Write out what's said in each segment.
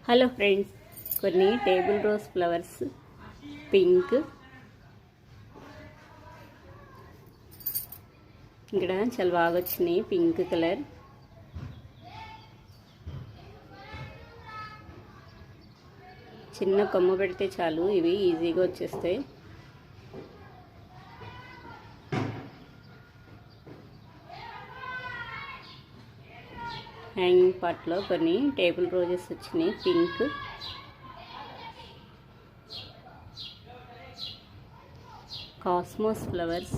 Hello friends, కొన్ని table rose flowers pink ఇక్కడ చాలా బాగా వచ్చినాయి. పింక్ కలర్ చిన్న కొమ్మ పెడితే చాలు, ఇవి ఈజీగా వచ్చేస్తాయి. హ్యాంగింగ్ పార్ట్లో కొన్ని టేబుల్ రోజెస్ వచ్చినాయి పింక్. కాస్మోస్ ఫ్లవర్స్,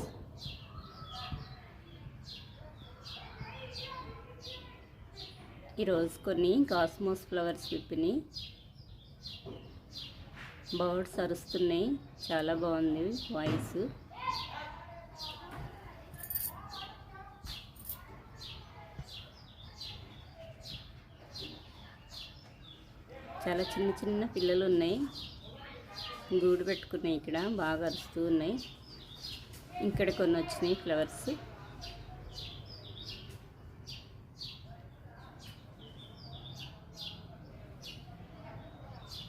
ఈరోజు కొన్ని కాస్మోస్ ఫ్లవర్స్ విప్పినాయి. బర్డ్స్ అరుస్తున్నాయి, చాలా బాగుంది వాయిస్. చాలా చిన్న చిన్న పిల్లలు ఉన్నాయి, గూడు పెట్టుకున్నాయి. ఇక్కడ బాగా అరుస్తూ ఉన్నాయి. ఇక్కడ కొన్ని వచ్చినాయి ఫ్లవర్స్.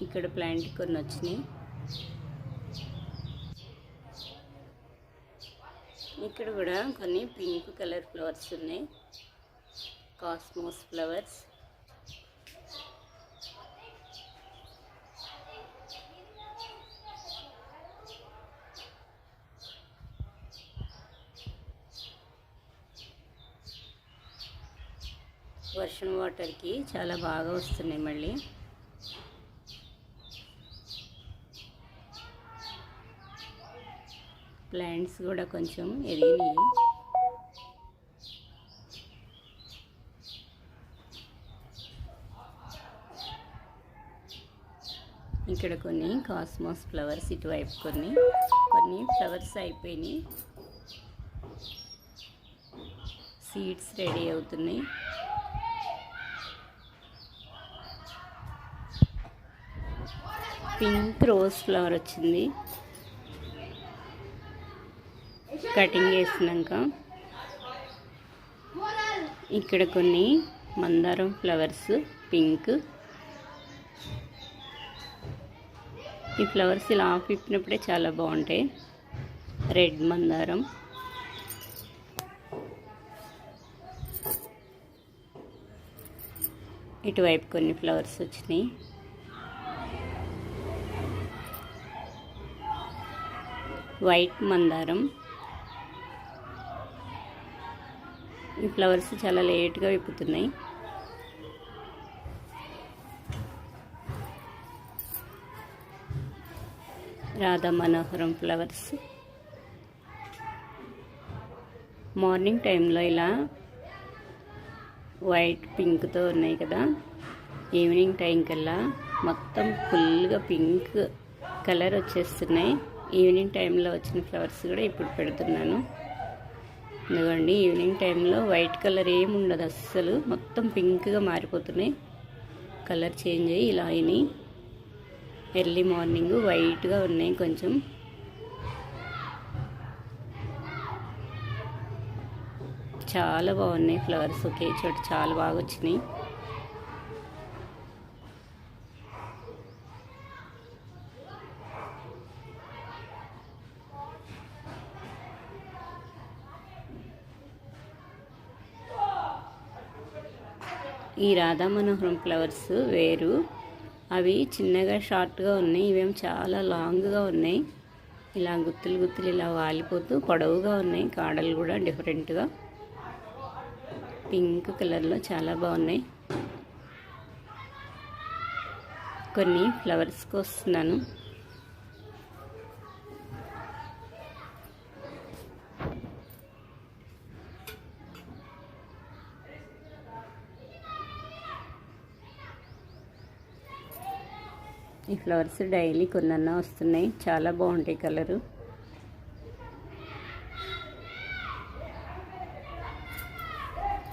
ఇక్కడ ప్లాంట్ కొన్ని వచ్చినాయి. ఇక్కడ కూడా కొన్ని పింక్ కలర్ ఫ్లవర్స్ ఉన్నాయి, కాస్మోస్ ఫ్లవర్స్. వర్షం వాటర్కి చాలా బాగా వస్తున్నాయి. మళ్ళీ ప్లాంట్స్ కూడా కొంచెం ఎదిగినాయి. ఇక్కడ కొన్ని కాస్మోస్ ఫ్లవర్స్, ఇటువైపు కొన్ని ఫ్లవర్స్ అయిపోయినాయి. సీడ్స్ రెడీ అవుతున్నాయి. పింక్ రోజ్ ఫ్లవర్ వచ్చింది కటింగ్ చేసినాక. ఇక్కడ కొన్ని మందారం ఫ్లవర్స్ పింక్. ఈ ఫ్లవర్స్ ఇలా ఆఫ్ ఇప్పినప్పుడే చాలా బాగుంటాయి. రెడ్ మందారం. ఇటువైపు కొన్ని ఫ్లవర్స్ వచ్చినాయి. వైట్ మందారం. ఈ ఫ్లవర్స్ చాలా లేట్గా విప్పుతున్నాయి. రాధా మనోహరం ఫ్లవర్స్. మార్నింగ్ టైంలో ఇలా వైట్ పింక్తో ఉన్నాయి కదా, ఈవినింగ్ టైం కల్లా మొత్తం ఫుల్గా పింక్ కలర్ వచ్చేస్తున్నాయి. ఈవినింగ్ టైంలో వచ్చిన ఫ్లవర్స్ కూడా ఇప్పుడు పెడుతున్నాను. ఎందుకండి ఈవినింగ్ టైంలో వైట్ కలర్ ఏమి ఉండదు అస్సలు, మొత్తం పింక్గా మారిపోతున్నాయి. కలర్ చేంజ్ అయ్యి ఇలా అయినాయి. ఎర్లీ మార్నింగ్ వైట్గా ఉన్నాయి కొంచెం. చాలా బాగున్నాయి ఫ్లవర్స్, ఒకే చోట చాలా బాగా వచ్చినాయి. ఈ రాధా మనోహరం ఫ్లవర్స్ వేరు, అవి చిన్నగా షార్ట్గా ఉన్నాయి. ఇవేం చాలా లాంగ్గా ఉన్నాయి. ఇలా గుత్తులు గుత్తులు ఇలా వాలిపోతూ పొడవుగా ఉన్నాయి. కాడలు కూడా డిఫరెంట్గా పింక్ కలర్లో చాలా బాగున్నాయి. కొన్ని ఫ్లవర్స్కి వస్తున్నాను. ఈ ఫ్లవర్స్ డైలీ కొన్నన్నా వస్తున్నాయి, చాలా బాగుంటాయి కలరు.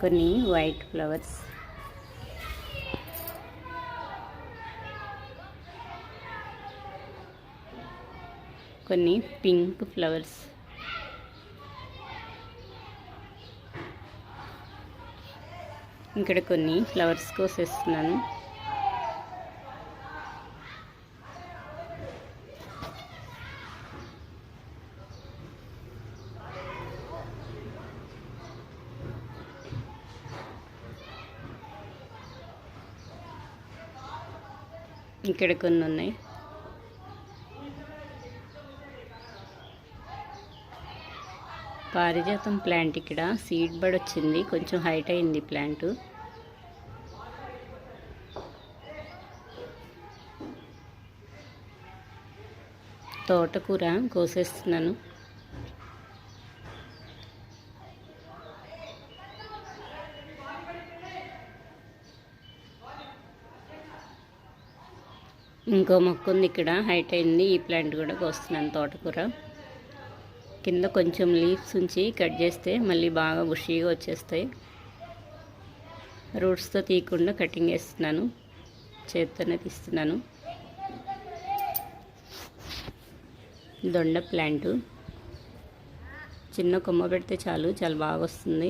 కొన్ని వైట్ ఫ్లవర్స్. కొన్ని పింక్ ఫ్లవర్స్. ఇక్కడ కొన్ని ఫ్లవర్స్ కోసేస్తున్నాను. ఇక్కడ కొన్ని ఉన్నాయి. పారిజాతం ప్లాంట్ ఇక్కడ సీడ్ బడ్ వచ్చింది, కొంచెం హైట్ అయింది ప్లాంట్. తోటకూర కోసేస్తున్నాను. ఇంకో మొక్క ఉంది ఇక్కడ హైట్ అయింది, ఈ ప్లాంట్ కూడా కోస్తున్నాను తోటకూర. కింద కొంచెం లీవ్స్ ఉంచి కట్ చేస్తే మళ్ళీ బాగా బుషీగా వచ్చేస్తాయి. రూట్స్తో తీయకుండా కటింగ్ వేస్తున్నాను, చేత్తోనే తీస్తున్నాను. దొండ ప్లాంటు చిన్న కొమ్మ పెడితే చాలు, చాలా బాగా వస్తుంది.